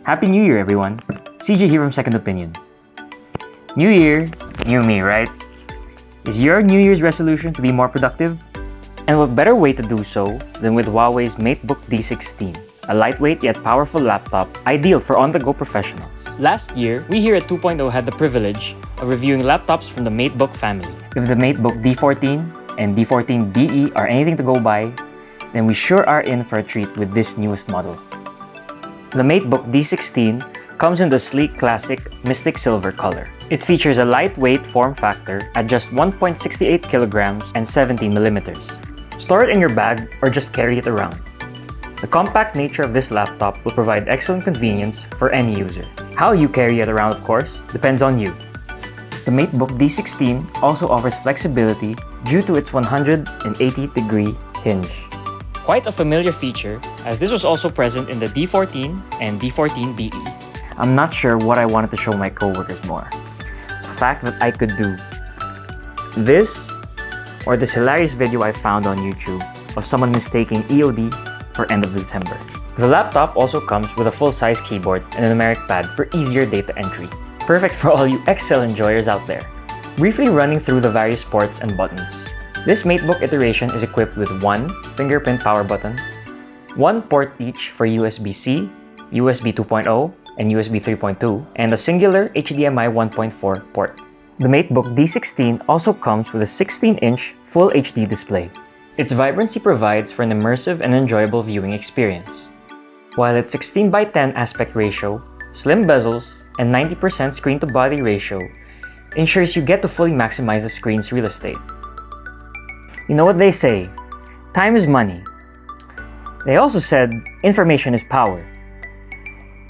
Happy New Year, everyone. CJ here from Second Opinion. New Year, new me, right? Is your New Year's resolution to be more productive? And what better way to do so than with HUAWEI's MateBook D16, a lightweight yet powerful laptop ideal for on-the-go professionals. Last year, we here at 2.0 had the privilege of reviewing laptops from the MateBook family. If the MateBook D14 and D14 DE are anything to go by, then we sure are in for a treat with this newest model. The MateBook D16 comes in the sleek classic Mystic Silver color. It features a lightweight form factor at just 1.68 kilograms and 70 millimeters. Store it in your bag or just carry it around. The compact nature of this laptop will provide excellent convenience for any user. How you carry it around, of course, depends on you. The MateBook D16 also offers flexibility due to its 180-degree hinge. Quite a familiar feature, as this was also present in the D14 and D14 DE. I'm not sure what I wanted to show my coworkers more. The fact that I could do this or this hilarious video I found on YouTube of someone mistaking EOD for end of December. The laptop also comes with a full-size keyboard and a numeric pad for easier data entry. Perfect for all you Excel enjoyers out there. Briefly running through the various ports and buttons. This MateBook iteration is equipped with one fingerprint power button, one port each for USB-C, USB 2.0, and USB 3.2, and a singular HDMI 1.4 port. The MateBook D16 also comes with a 16-inch Full HD display. Its vibrancy provides for an immersive and enjoyable viewing experience. While its 16:10 aspect ratio, slim bezels, and 90% screen-to-body ratio ensures you get to fully maximize the screen's real estate. You know what they say, time is money. They also said information is power.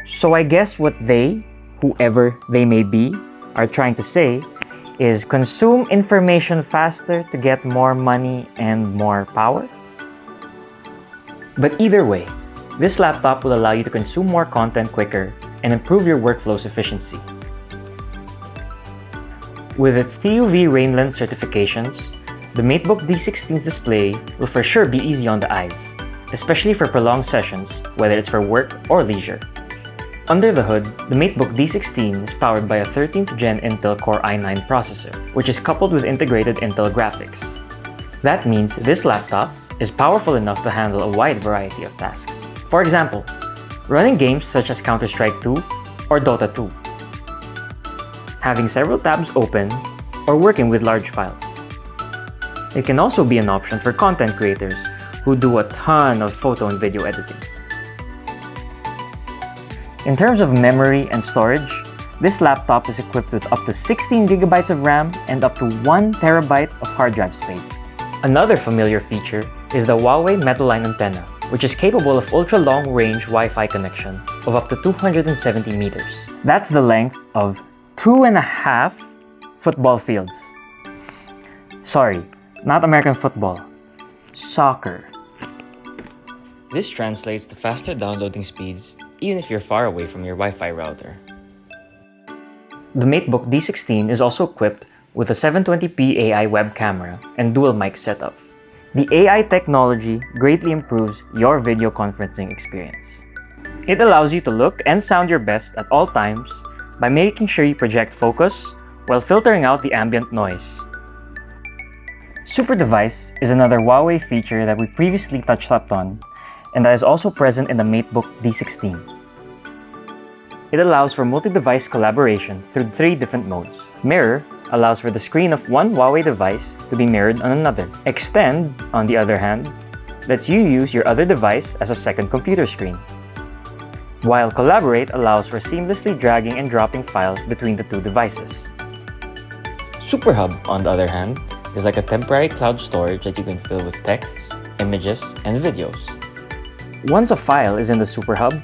So I guess what they, whoever they may be, are trying to say is consume information faster to get more money and more power? But either way, this laptop will allow you to consume more content quicker and improve your workflow's efficiency. With its TUV Rainland certifications, the MateBook D16's display will for sure be easy on the eyes, especially for prolonged sessions, whether it's for work or leisure. Under the hood, the MateBook D16 is powered by a 13th Gen Intel Core i9 processor, which is coupled with integrated Intel graphics. That means this laptop is powerful enough to handle a wide variety of tasks. For example, running games such as Counter-Strike 2 or Dota 2, having several tabs open, or working with large files. It can also be an option for content creators who do a ton of photo and video editing. In terms of memory and storage, this laptop is equipped with up to 16 GB of RAM and up to 1 TB of hard drive space. Another familiar feature is the HUAWEI Metaline antenna, which is capable of ultra-long-range Wi-Fi connection of up to 270 meters. That's the length of 2.5 football fields. Sorry, not American football. Soccer. This translates to faster downloading speeds even if you're far away from your Wi-Fi router. The MateBook D16 is also equipped with a 720p AI web camera and dual mic setup. The AI technology greatly improves your video conferencing experience. It allows you to look and sound your best at all times by making sure you project focus while filtering out the ambient noise. Super Device is another HUAWEI feature that we previously touched upon and that is also present in the MateBook D16. It allows for multi-device collaboration through 3 different modes. Mirror allows for the screen of one HUAWEI device to be mirrored on another. Extend, on the other hand, lets you use your other device as a second computer screen. While Collaborate allows for seamlessly dragging and dropping files between the 2 devices. SuperHub, on the other hand, is like a temporary cloud storage that you can fill with texts, images, and videos. Once a file is in the SuperHub,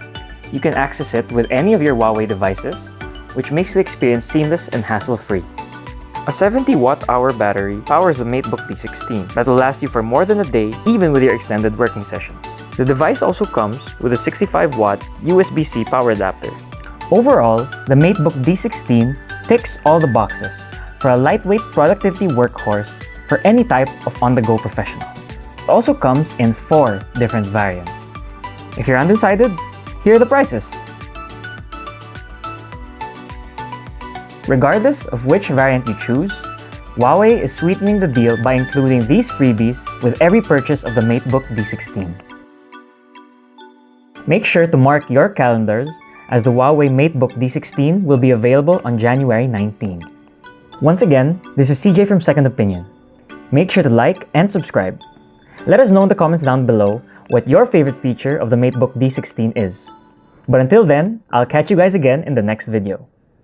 you can access it with any of your HUAWEI devices, which makes the experience seamless and hassle-free. A 70-watt-hour battery powers the MateBook D16 that will last you for more than a day even with your extended working sessions. The device also comes with a 65-watt USB-C power adapter. Overall, the MateBook D16 ticks all the boxes for a lightweight productivity workhorse for any type of on-the-go professional. It also comes in 4 different variants. If you're undecided, here are the prices. Regardless of which variant you choose, Huawei is sweetening the deal by including these freebies with every purchase of the MateBook D16. Make sure to mark your calendars as the Huawei MateBook D16 will be available on January 19. Once again, this is CJ from Second Opinion. Make sure to like and subscribe. Let us know in the comments down below what your favorite feature of the MateBook D16 is. But until then, I'll catch you guys again in the next video.